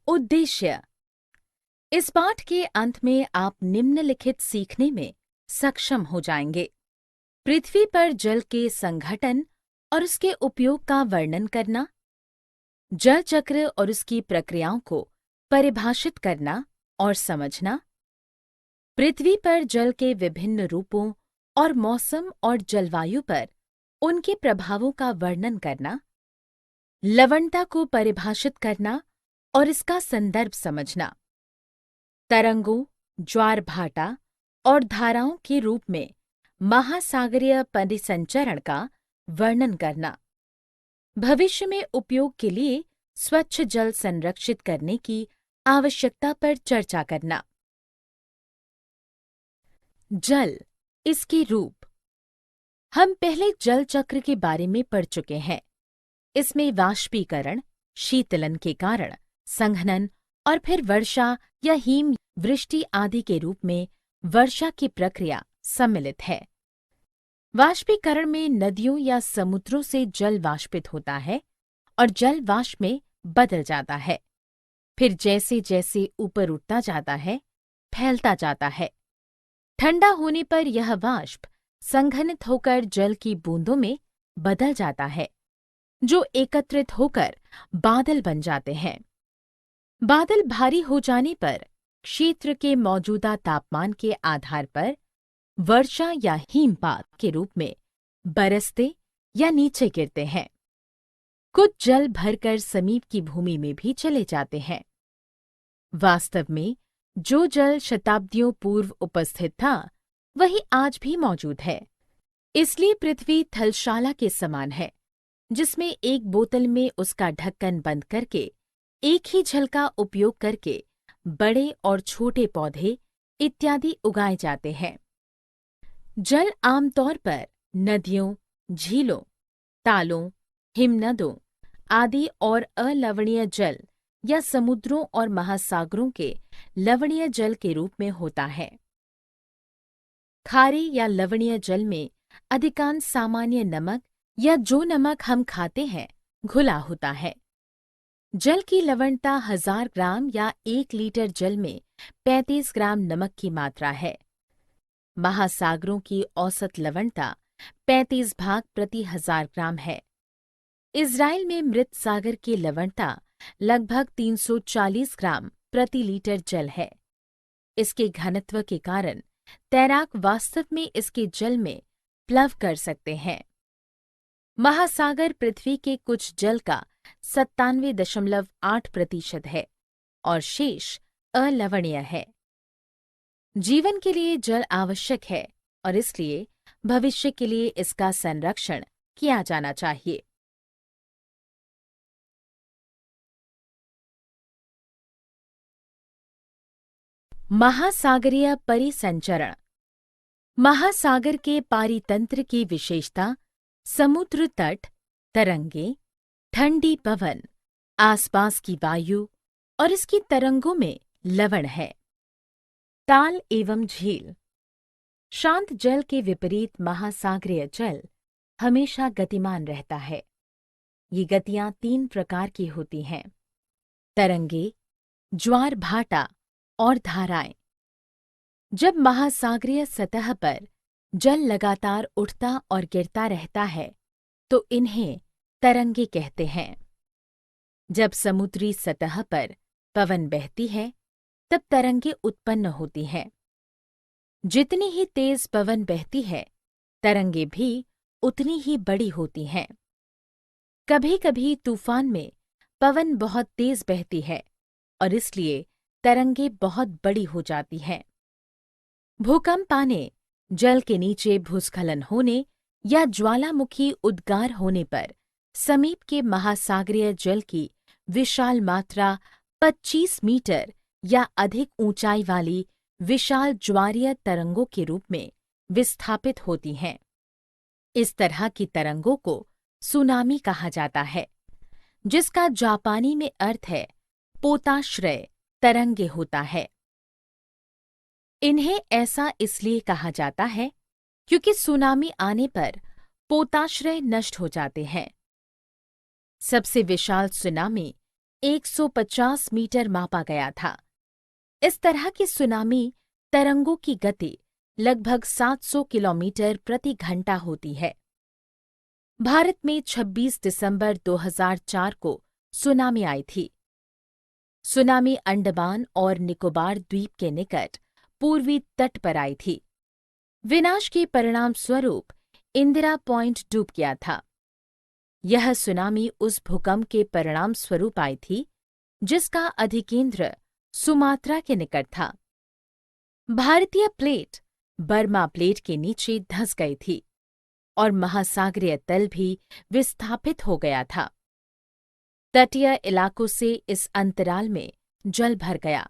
उद्देश्य। इस पाठ के अंत में आप निम्नलिखित सीखने में सक्षम हो जाएंगे। पृथ्वी पर जल के संघटन और उसके उपयोग का वर्णन करना, जल चक्र और उसकी प्रक्रियाओं को परिभाषित करना और समझना, पृथ्वी पर जल के विभिन्न रूपों और मौसम और जलवायु पर उनके प्रभावों का वर्णन करना, लवणता को परिभाषित करना और इसका संदर्भ समझना, तरंगों, ज्वार भाटा और धाराओं के रूप में महासागरीय परिसंचरण का वर्णन करना, भविष्य में उपयोग के लिए स्वच्छ जल संरक्षित करने की आवश्यकता पर चर्चा करना। जल, इसके रूप। हम पहले जल चक्र के बारे में पढ़ चुके हैं। इसमें वाष्पीकरण, शीतलन के कारण संघनन और फिर वर्षा या हिम वृष्टि आदि के रूप में वर्षा की प्रक्रिया सम्मिलित है। वाष्पीकरण में नदियों या समुद्रों से जल वाष्पित होता है और जल वाष्प में बदल जाता है। फिर जैसे जैसे ऊपर उठता जाता है, फैलता जाता है। ठंडा होने पर यह वाष्प संघनित होकर जल की बूंदों में बदल जाता है, जो एकत्रित होकर बादल बन जाते हैं। बादल भारी हो जाने पर क्षेत्र के मौजूदा तापमान के आधार पर वर्षा या हिमपात के रूप में बरसते या नीचे गिरते हैं। कुछ जल भरकर समीप की भूमि में भी चले जाते हैं। वास्तव में जो जल शताब्दियों पूर्व उपस्थित था, वही आज भी मौजूद है। इसलिए पृथ्वी थलशाला के समान है, जिसमें एक बोतल में उसका ढक्कन बंद करके एक ही जल का उपयोग करके बड़े और छोटे पौधे इत्यादि उगाए जाते हैं। जल आमतौर पर नदियों, झीलों, तालों, हिमनदों आदि और अलवणीय जल या समुद्रों और महासागरों के लवणीय जल के रूप में होता है। खारे या लवणीय जल में अधिकांश सामान्य नमक या जो नमक हम खाते हैं घुला होता है। जल की लवणता 1000 ग्राम या 1 लीटर जल में 35 ग्राम नमक की मात्रा है। महासागरों की औसत लवणता 35 भाग प्रति 1000 ग्राम है। इज़राइल में मृत सागर की लवणता लगभग 340 ग्राम प्रति लीटर जल है। इसके घनत्व के कारण तैराक वास्तव में इसके जल में प्लव कर सकते हैं। महासागर पृथ्वी के कुछ जल का 97.8% है और शेष अलवणीय है। जीवन के लिए जल आवश्यक है और इसलिए भविष्य के लिए इसका संरक्षण किया जाना चाहिए। महासागरीय परिसंचरण। महासागर के पारितंत्र की विशेषता समुद्र तट, तरंगे, ठंडी पवन, आसपास की वायु और इसकी तरंगों में लवण है। ताल एवं झील। शांत जल के विपरीत महासागरीय जल हमेशा गतिमान रहता है। ये गतियां 3 प्रकार की होती हैं: तरंगे, ज्वार भाटा और धाराएं। जब महासागरीय सतह पर जल लगातार उठता और गिरता रहता है, तो इन्हें तरंगे कहते हैं। जब समुद्री सतह पर पवन बहती है, तब तरंगे उत्पन्न होती हैं। जितनी ही तेज पवन बहती है, तरंगे भी उतनी ही बड़ी होती हैं। कभी-कभी तूफान में पवन बहुत तेज बहती है और इसलिए तरंगे बहुत बड़ी हो जाती हैं। भूकंप आने, जल के नीचे भूस्खलन होने या ज्वालामुखी उद्गार होने पर समीप के महासागरीय जल की विशाल मात्रा 25 मीटर या अधिक ऊंचाई वाली विशाल ज्वारीय तरंगों के रूप में विस्थापित होती हैं। इस तरह की तरंगों को सुनामी कहा जाता है, जिसका जापानी में अर्थ है पोताश्रय तरंगे होता है। इन्हें ऐसा इसलिए कहा जाता है क्योंकि सुनामी आने पर पोताश्रय नष्ट हो जाते हैं। सबसे विशाल सुनामी 150 मीटर मापा गया था। इस तरह की सुनामी तरंगों की गति लगभग 700 किलोमीटर प्रति घंटा होती है। भारत में 26 दिसंबर 2004 को सुनामी आई थी। सुनामी अंडमान और निकोबार द्वीप के निकट पूर्वी तट पर आई थी। विनाश के परिणाम स्वरूप इंदिरा पॉइंट डूब गया था। यह सुनामी उस भूकंप के परिणाम स्वरूप आई थी जिसका अधिकेंद्र सुमात्रा के निकट था। भारतीय प्लेट बर्मा प्लेट के नीचे धंस गई थी और महासागरीय तल भी विस्थापित हो गया था। तटीय इलाकों से इस अंतराल में जल भर गया।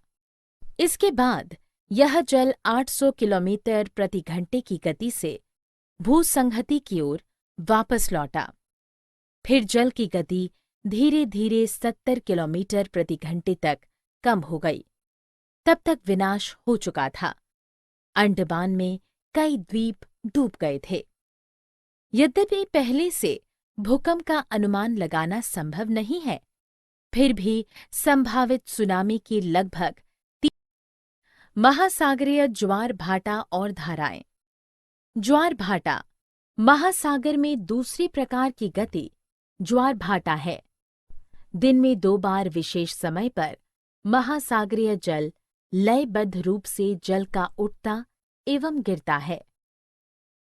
इसके बाद यह जल 800 किलोमीटर प्रति घंटे की गति से भूसंहति की ओर वापस लौटा। फिर जल की गति धीरे धीरे 70 किलोमीटर प्रति घंटे तक कम हो गई। तब तक विनाश हो चुका था। अंडमान में कई द्वीप डूब गए थे। यद्यपि पहले से भूकंप का अनुमान लगाना संभव नहीं है, फिर भी संभावित सुनामी की लगभग महासागरीय ज्वार भाटा और धाराएं। ज्वार भाटा महासागर में दूसरी प्रकार की गति ज्वार भाटा है। दिन में 2 बार विशेष समय पर महासागरीय जल लयबद्ध रूप से जल का उठता एवं गिरता है।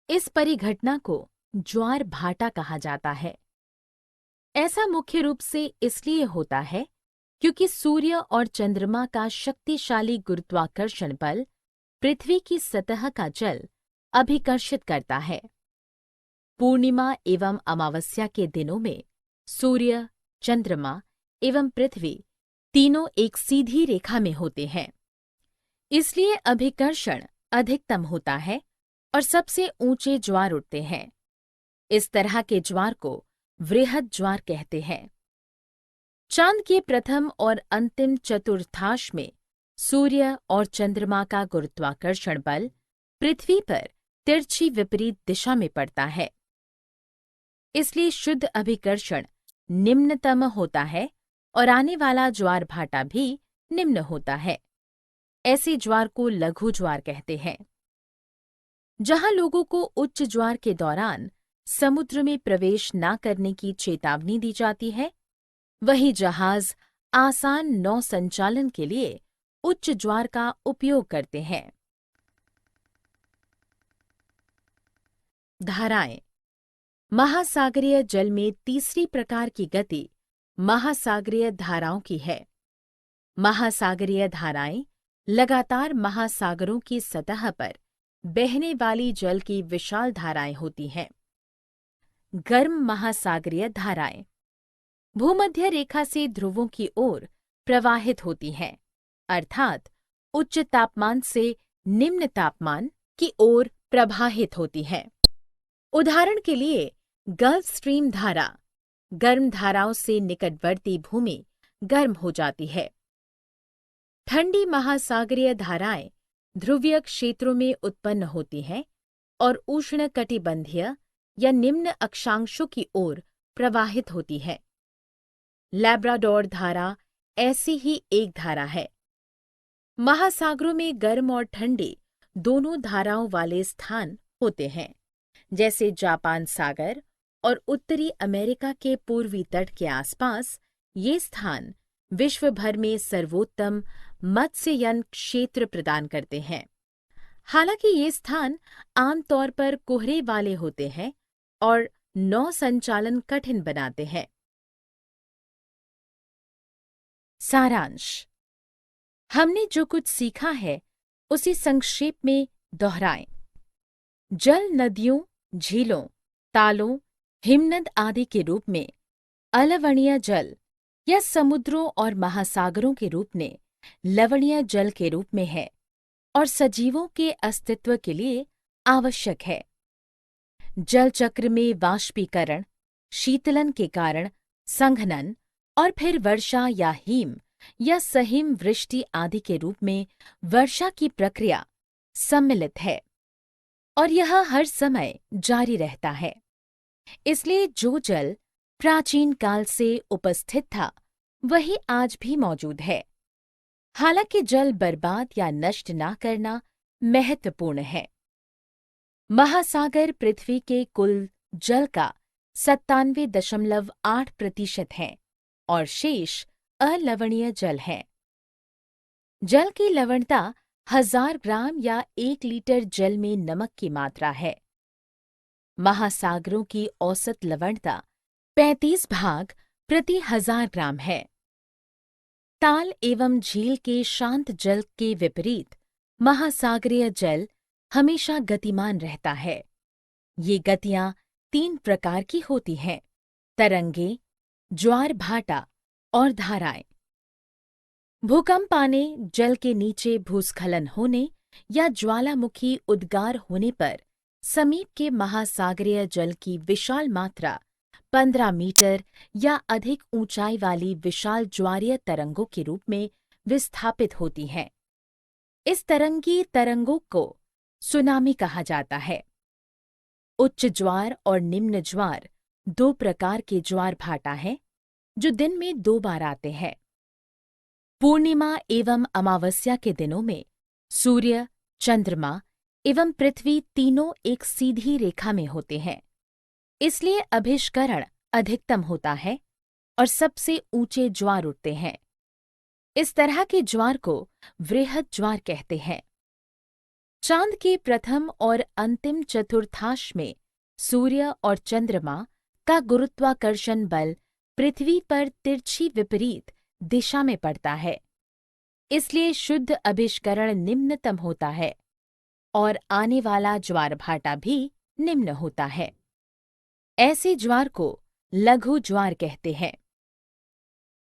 इस परिघटना को ज्वार भाटा कहा जाता है। ऐसा मुख्य रूप से इसलिए होता है क्योंकि सूर्य और चंद्रमा का शक्तिशाली गुरुत्वाकर्षण बल पृथ्वी की सतह का जल अभिकर्षित करता है। पूर्णिमा एवं अमावस्या के दिनों में सूर्य, चंद्रमा एवं पृथ्वी तीनों एक सीधी रेखा में होते हैं। इसलिए अभिकर्षण अधिकतम होता है और सबसे ऊंचे ज्वार उठते हैं। इस तरह के ज्वार को वृहद ज्वार कहते हैं। चांद के प्रथम और अंतिम चतुर्थांश में सूर्य और चंद्रमा का गुरुत्वाकर्षण बल पृथ्वी पर तिरछी विपरीत दिशा में पड़ता है। इसलिए शुद्ध अभिकर्षण निम्नतम होता है और आने वाला ज्वार भाटा भी निम्न होता है। ऐसे ज्वार को लघु ज्वार कहते हैं। जहां लोगों को उच्च ज्वार के दौरान समुद्र में प्रवेश न करने की चेतावनी दी जाती है, वही जहाज आसान नौ संचालन के लिए उच्च ज्वार का उपयोग करते हैं। धाराएं। महासागरीय जल में तीसरी प्रकार की गति महासागरीय धाराओं की है। महासागरीय धाराएं लगातार महासागरों की सतह पर बहने वाली जल की विशाल धाराएं होती हैं। गर्म महासागरीय धाराएं भूमध्य रेखा से ध्रुवों की ओर प्रवाहित होती हैं, अर्थात उच्च तापमान से निम्न तापमान की ओर प्रवाहित होती हैं। उदाहरण के लिए गल्फ स्ट्रीम धारा गर्म धाराओं से निकटवर्ती भूमि गर्म हो जाती है। ठंडी महासागरीय धाराएं ध्रुवीय क्षेत्रों में उत्पन्न होती हैं और उष्णकटिबंधीय या निम्न अक्षांशों की ओर प्रवाहित होती है। लैब्राडोर धारा ऐसी ही एक धारा है। महासागरों में गर्म और ठंडी दोनों धाराओं वाले स्थान होते हैं, जैसे जापान सागर और उत्तरी अमेरिका के पूर्वी तट के आसपास। ये स्थान विश्व भर में सर्वोत्तम मत्स्ययन क्षेत्र प्रदान करते हैं। हालांकि ये स्थान आमतौर पर कोहरे वाले होते हैं और नौ संचालन कठिन बनाते हैं। सारांश। हमने जो कुछ सीखा है उसे संक्षेप में दोहराएं। जल नदियों, झीलों, तालों, हिमनद आदि के रूप में, अलवणीय जल या समुद्रों और महासागरों के रूप में लवणीय जल के रूप में है और सजीवों के अस्तित्व के लिए आवश्यक है। जल चक्र में वाष्पीकरण, शीतलन के कारण संघनन और फिर वर्षा या हिम या सहिम वृष्टि आदि के रूप में वर्षा की प्रक्रिया सम्मिलित है और यह हर समय जारी रहता है। इसलिए जो जल प्राचीन काल से उपस्थित था वही आज भी मौजूद है। हालांकि जल बर्बाद या नष्ट ना करना महत्वपूर्ण है। महासागर पृथ्वी के कुल जल का 97.8% है और शेष अलवणीय जल है। जल की लवणता 1000 ग्राम या 1 लीटर जल में नमक की मात्रा है। महासागरों की औसत लवणता 35 भाग प्रति 1000 ग्राम है। ताल एवं झील के शांत जल के विपरीत महासागरीय जल हमेशा गतिमान रहता है। ये गतियां 3 प्रकार की होती हैं: तरंगे, ज्वार भाटा और धाराएं। भूकंप आने, जल के नीचे भूस्खलन होने या ज्वालामुखी उद्गार होने पर समीप के महासागरीय जल की विशाल मात्रा 15 मीटर या अधिक ऊंचाई वाली विशाल ज्वारीय तरंगों के रूप में विस्थापित होती हैं। इस तरंगी तरंगों को सुनामी कहा जाता है। उच्च ज्वार और निम्न ज्वार 2 प्रकार के ज्वार भाटा हैं, जो दिन में 2 बार आते हैं। पूर्णिमा एवं अमावस्या के दिनों में सूर्य, चंद्रमा एवं पृथ्वी तीनों एक सीधी रेखा में होते हैं, इसलिए अभिष्करण अधिकतम होता है और सबसे ऊंचे ज्वार उठते हैं। इस तरह के ज्वार को वृहद ज्वार कहते हैं। चांद के प्रथम और अंतिम चतुर्थांश में सूर्य और चंद्रमा का गुरुत्वाकर्षण बल पृथ्वी पर तिरछी विपरीत दिशा में पड़ता है, इसलिए शुद्ध अभिष्करण निम्नतम होता है और आने वाला ज्वार भाटा भी निम्न होता है। ऐसे ज्वार को लघु ज्वार कहते हैं।